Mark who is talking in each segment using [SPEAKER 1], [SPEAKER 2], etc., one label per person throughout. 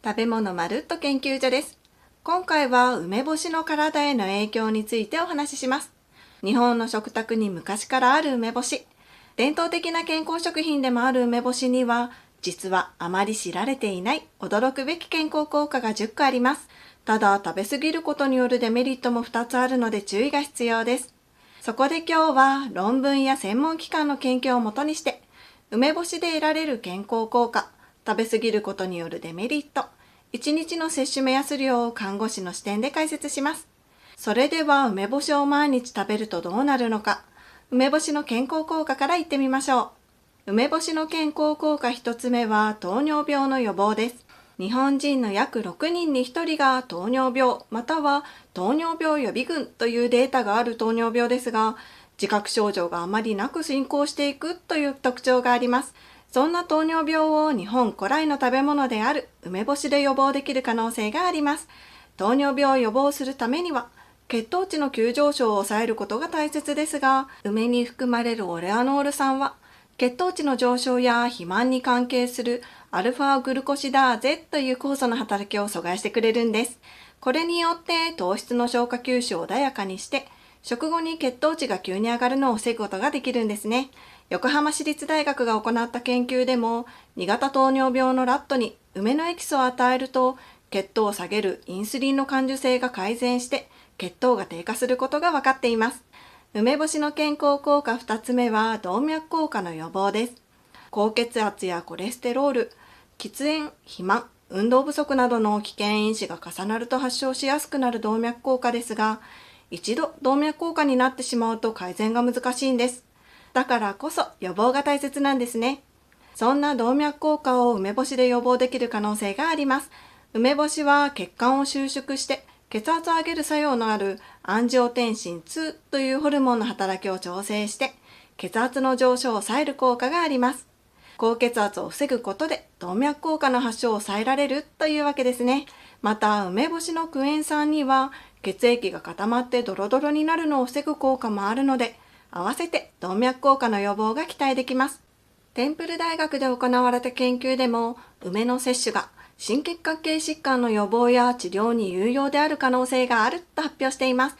[SPEAKER 1] 食べ物まるっと研究所です。今回は梅干しの体への影響についてお話しします。日本の食卓に昔からある梅干し。伝統的な健康食品でもある梅干しには、実はあまり知られていない驚くべき健康効果が10個あります。ただ食べ過ぎることによるデメリットも2つあるので注意が必要です。そこで今日は論文や専門機関の研究をもとにして、梅干しで得られる健康効果、食べ過ぎることによるデメリット、1日の摂取目安量を看護師の視点で解説します。それでは梅干しを毎日食べるとどうなるのか、梅干しの健康効果からいってみましょう。梅干しの健康効果1つ目は糖尿病の予防です。日本人の約6人に1人が糖尿病または糖尿病予備群というデータがある糖尿病ですが、自覚症状があまりなく進行していくという特徴があります。そんな糖尿病を日本古来の食べ物である梅干しで予防できる可能性があります。糖尿病を予防するためには、血糖値の急上昇を抑えることが大切ですが、梅に含まれるオレアノール酸は、血糖値の上昇や肥満に関係するアルファグルコシダーゼという酵素の働きを阻害してくれるんです。これによって糖質の消化吸収を穏やかにして、食後に血糖値が急に上がるのを防ぐことができるんですね。横浜市立大学が行った研究でも、2型糖尿病のラットに梅のエキスを与えると、血糖を下げるインスリンの感受性が改善して、血糖が低下することが分かっています。梅干しの健康効果2つ目は動脈硬化の予防です。高血圧やコレステロール、喫煙、肥満、運動不足などの危険因子が重なると発症しやすくなる動脈硬化ですが、一度動脈硬化になってしまうと改善が難しいんです。だからこそ予防が大切なんですね。そんな動脈硬化を梅干しで予防できる可能性があります。梅干しは血管を収縮して血圧を上げる作用のあるアンジオテンシン2というホルモンの働きを調整して血圧の上昇を抑える効果があります。高血圧を防ぐことで動脈硬化の発症を抑えられるというわけですね。また梅干しのクエン酸には血液が固まってドロドロになるのを防ぐ効果もあるので、合わせて動脈硬化の予防が期待できます。テンプル大学で行われた研究でも、梅の摂取が心血管系疾患の予防や治療に有用である可能性があると発表しています。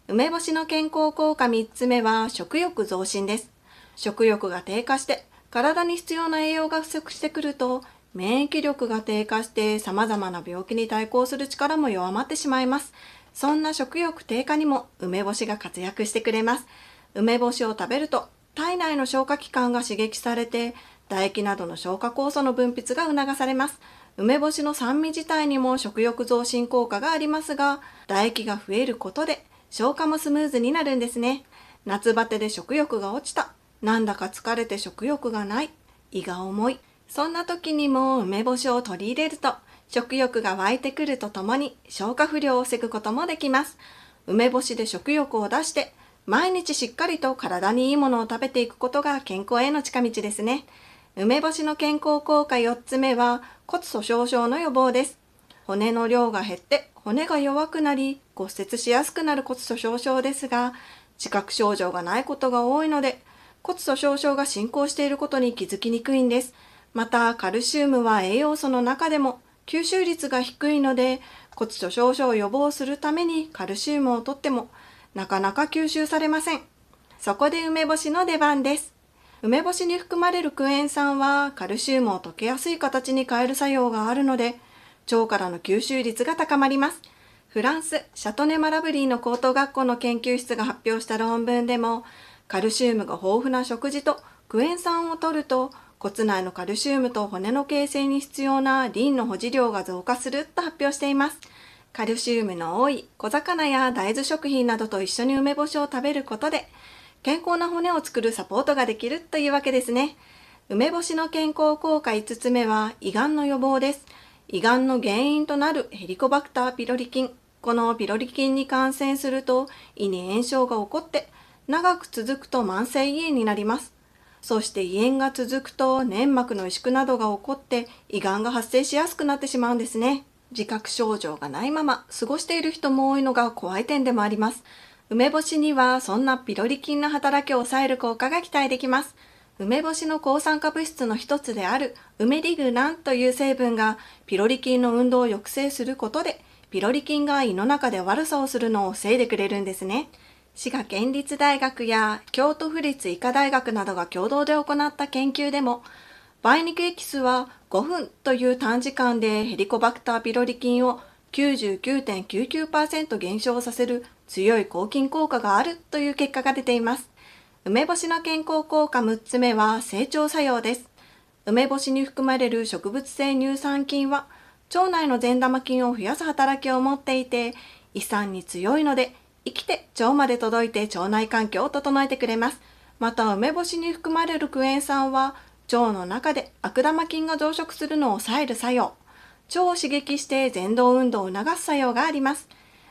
[SPEAKER 1] 梅干しの健康効果3つ目は食欲増進です。食欲が低下して体に必要な栄養が不足してくると、免疫力が低下して様々な病気に対抗する力も弱まってしまいます。そんな食欲低下にも梅干しが活躍してくれます。梅干しを食べると体内の消化器官が刺激されて唾液などの消化酵素の分泌が促されます。梅干しの酸味自体にも食欲増進効果がありますが、唾液が増えることで消化もスムーズになるんですね。夏バテで食欲が落ちた、なんだか疲れて食欲がない、胃が重い、そんな時にも梅干しを取り入れると食欲が湧いてくるとともに消化不良を防ぐこともできます。梅干しで食欲を出して毎日しっかりと体にいいものを食べていくことが健康への近道ですね。梅干しの健康効果4つ目は骨粗鬆症の予防です。骨の量が減って骨が弱くなり骨折しやすくなる骨粗鬆症ですが、自覚症状がないことが多いので骨粗鬆症が進行していることに気づきにくいんです。またカルシウムは栄養素の中でも吸収率が低いので、骨粗鬆症を予防するためにカルシウムをとってもなかなか吸収されません。そこで梅干しの出番です。梅干しに含まれるクエン酸はカルシウムを溶けやすい形に変える作用があるので、腸からの吸収率が高まります。フランス・シャトネ・マラブリーの高等学校の研究室が発表した論文でも、カルシウムが豊富な食事とクエン酸を摂ると骨内のカルシウムと骨の形成に必要なリンの保持量が増加すると発表しています。カルシウムの多い小魚や大豆食品などと一緒に梅干しを食べることで健康な骨を作るサポートができるというわけですね。梅干しの健康効果5つ目は胃がんの予防です。胃がんの原因となるヘリコバクターピロリ菌。このピロリ菌に感染すると胃に炎症が起こって長く続くと慢性胃炎になります。そして胃炎が続くと粘膜の萎縮などが起こって胃がんが発生しやすくなってしまうんですね。自覚症状がないまま過ごしている人も多いのが怖い点でもあります。梅干しにはそんなピロリ菌の働きを抑える効果が期待できます。梅干しの抗酸化物質の一つである梅リグナンという成分がピロリ菌の運動を抑制することで、ピロリ菌が胃の中で悪さをするのを防いでくれるんですね。滋賀県立大学や京都府立医科大学などが共同で行った研究でも、梅肉エキスは5分という短時間でヘリコバクターピロリ菌を 99.99% 減少させる強い抗菌効果があるという結果が出ています。梅干しの健康効果6つ目は整腸作用です。梅干しに含まれる植物性乳酸菌は腸内の善玉菌を増やす働きを持っていて、胃酸に強いので生きて腸まで届いて腸内環境を整えてくれます。また梅干しに含まれるクエン酸は腸の中で悪玉菌が増殖するのを抑える作用、腸を刺激して蠕動運動を促す作用があります。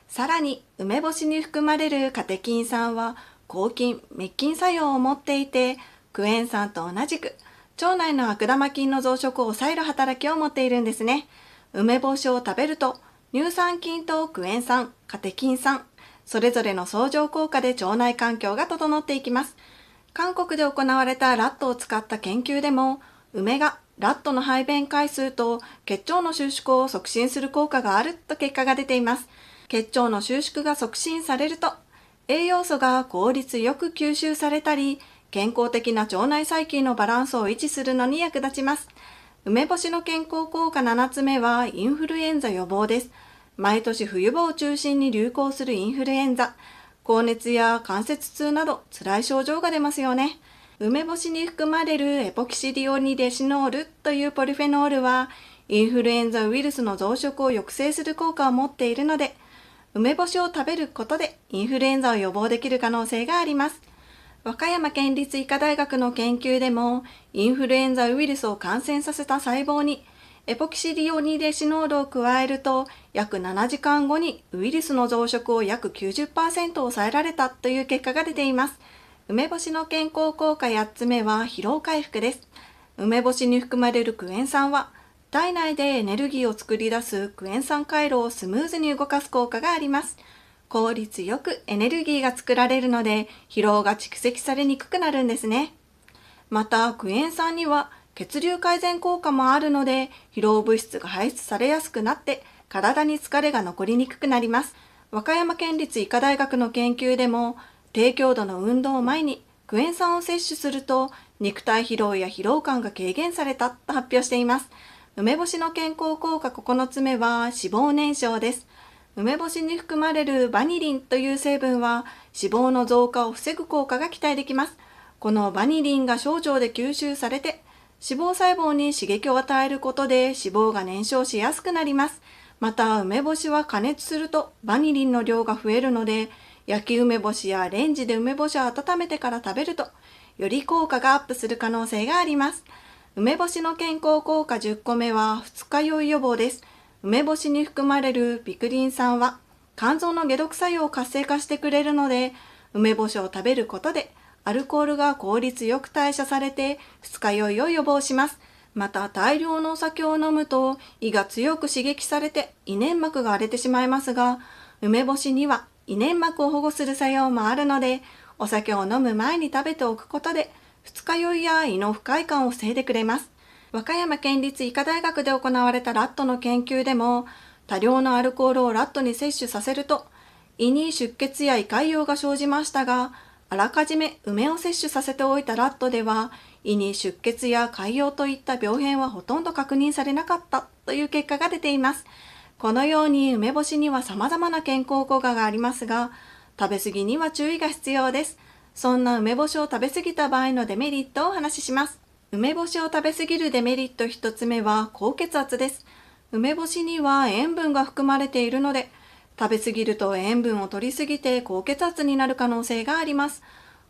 [SPEAKER 1] さらに梅干しに含まれるカテキン酸は抗菌・滅菌作用を持っていて、クエン酸と同じく腸内の悪玉菌の増殖を抑える働きを持っているんですね。梅干しを食べると乳酸菌とクエン酸、カテキン酸、それぞれの相乗効果で腸内環境が整っていきます。韓国で行われたラットを使った研究でも、梅がラットの排便回数と血腸の収縮を促進する効果があると結果が出ています。血腸の収縮が促進されると、栄養素が効率よく吸収されたり、健康的な腸内細菌のバランスを維持するのに役立ちます。梅干しの健康効果7つ目はインフルエンザ予防です。毎年冬場を中心に流行するインフルエンザ。高熱や関節痛など辛い症状が出ますよね。梅干しに含まれるエポキシディオニデシノールというポリフェノールは、インフルエンザウイルスの増殖を抑制する効果を持っているので、梅干しを食べることでインフルエンザを予防できる可能性があります。和歌山県立医科大学の研究でも、インフルエンザウイルスを感染させた細胞にエポキシディオニデシノールを加えると、約7時間後にウイルスの増殖を約 90% 抑えられたという結果が出ています。梅干しの健康効果8つ目は疲労回復です。梅干しに含まれるクエン酸は、体内でエネルギーを作り出すクエン酸回路をスムーズに動かす効果があります。効率よくエネルギーが作られるので、疲労が蓄積されにくくなるんですね。また、クエン酸には血流改善効果もあるので、疲労物質が排出されやすくなって、体に疲れが残りにくくなります。和歌山県立医科大学の研究でも、低強度の運動前にクエン酸を摂取すると、肉体疲労や疲労感が軽減されたと発表しています。梅干しの健康効果9つ目は脂肪燃焼です。梅干しに含まれるバニリンという成分は脂肪の増加を防ぐ効果が期待できます。このバニリンが小腸で吸収されて、脂肪細胞に刺激を与えることで脂肪が燃焼しやすくなります。また、梅干しは加熱するとバニリンの量が増えるので、焼き梅干しやレンジで梅干しを温めてから食べると、より効果がアップする可能性があります。梅干しの健康効果10個目は二日酔い予防です。梅干しに含まれるピクリン酸は肝臓の解毒作用を活性化してくれるので、梅干しを食べることでアルコールが効率よく代謝されて二日酔いを予防します。また、大量のお酒を飲むと胃が強く刺激されて胃粘膜が荒れてしまいますが、梅干しには胃粘膜を保護する作用もあるので、お酒を飲む前に食べておくことで二日酔いや胃の不快感を防いでくれます。和歌山県立医科大学で行われたラットの研究でも、多量のアルコールをラットに摂取させると、胃に出血や胃潰瘍が生じましたが、あらかじめ梅を摂取させておいたラットでは、胃に出血や潰瘍といった病変はほとんど確認されなかったという結果が出ています。このように梅干しには様々な健康効果がありますが、食べ過ぎには注意が必要です。そんな梅干しを食べ過ぎた場合のデメリットをお話しします。梅干しを食べ過ぎるデメリット1つ目は高血圧です。梅干しには塩分が含まれているので、食べ過ぎると塩分を摂りすぎて高血圧になる可能性があります。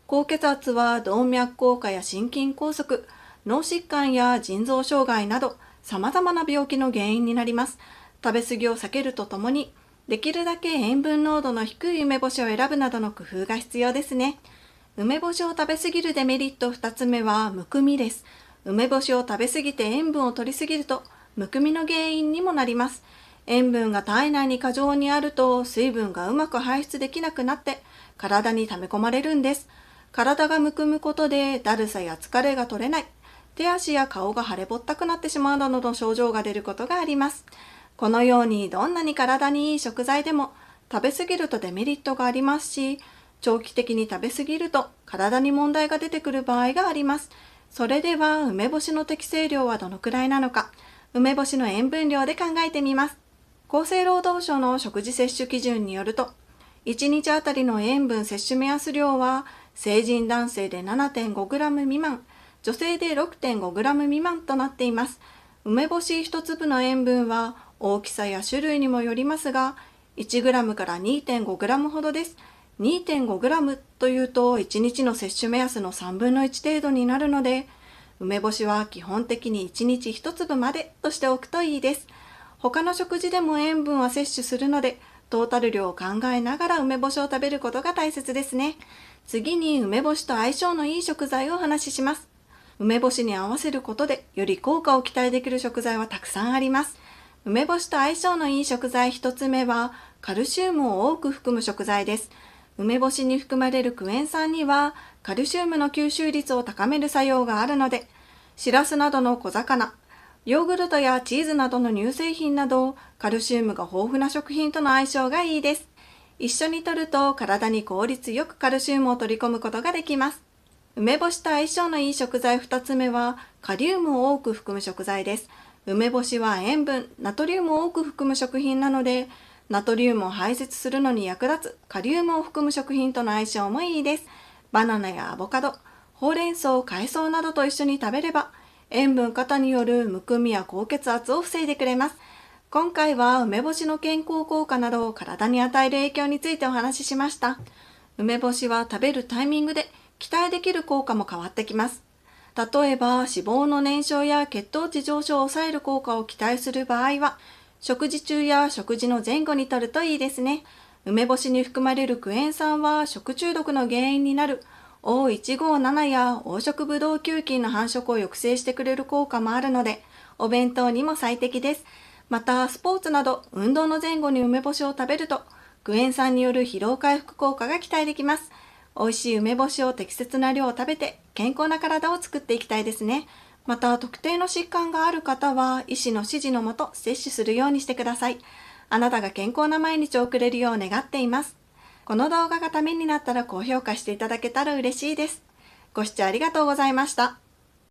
[SPEAKER 1] 高血圧は動脈硬化や心筋梗塞、脳疾患や腎臓障害など様々な病気の原因になります。食べ過ぎを避けるとともに、できるだけ塩分濃度の低い梅干しを選ぶなどの工夫が必要ですね。梅干しを食べ過ぎるデメリット2つ目はむくみです。梅干しを食べ過ぎて塩分を摂りすぎると、むくみの原因にもなります。塩分が体内に過剰にあると水分がうまく排出できなくなって体に溜め込まれるんです。体がむくむことでだるさや疲れが取れない、手足や顔が腫れぼったくなってしまうなどの症状が出ることがあります。このようにどんなに体にいい食材でも食べ過ぎるとデメリットがありますし、長期的に食べ過ぎると体に問題が出てくる場合があります。それでは梅干しの適正量はどのくらいなのか、梅干しの塩分量で考えてみます。厚生労働省の食事摂取基準によると、1日あたりの塩分摂取目安量は成人男性で 7.5g 未満、女性で 6.5g 未満となっています。梅干し1粒の塩分は大きさや種類にもよりますが、1g から 2.5g ほどです。2.5g というと1日の摂取目安の3分の1程度になるので、梅干しは基本的に1日1粒までとしておくといいです。他の食事でも塩分は摂取するので、トータル量を考えながら梅干しを食べることが大切ですね。次に梅干しと相性のいい食材をお話しします。梅干しに合わせることでより効果を期待できる食材はたくさんあります。梅干しと相性のいい食材一つ目はカルシウムを多く含む食材です。梅干しに含まれるクエン酸にはカルシウムの吸収率を高める作用があるので、シラスなどの小魚、ヨーグルトやチーズなどの乳製品などカルシウムが豊富な食品との相性がいいです。一緒に摂ると体に効率よくカルシウムを取り込むことができます。梅干しと相性のいい食材2つ目はカリウムを多く含む食材です。梅干しは塩分、ナトリウムを多く含む食品なので、ナトリウムを排泄するのに役立つカリウムを含む食品との相性もいいです。バナナやアボカド、ほうれん草、海藻などと一緒に食べれば、塩分過多によるむくみや高血圧を防いでくれます。今回は梅干しの健康効果など体に与える影響についてお話ししました。梅干しは食べるタイミングで期待できる効果も変わってきます。例えば脂肪の燃焼や血糖値上昇を抑える効果を期待する場合は、食事中や食事の前後に摂るといいですね。梅干しに含まれるクエン酸は食中毒の原因になる O157 や黄色ブドウ球菌の繁殖を抑制してくれる効果もあるので、お弁当にも最適です。また、スポーツなど運動の前後に梅干しを食べると、クエン酸による疲労回復効果が期待できます。美味しい梅干しを適切な量を食べて健康な体を作っていきたいですね。また、特定の疾患がある方は医師の指示のもと摂取するようにしてください。あなたが健康な毎日を送れるよう願っています。この動画がためになったら高評価していただけたら嬉しいです。ご視聴ありがとうございました。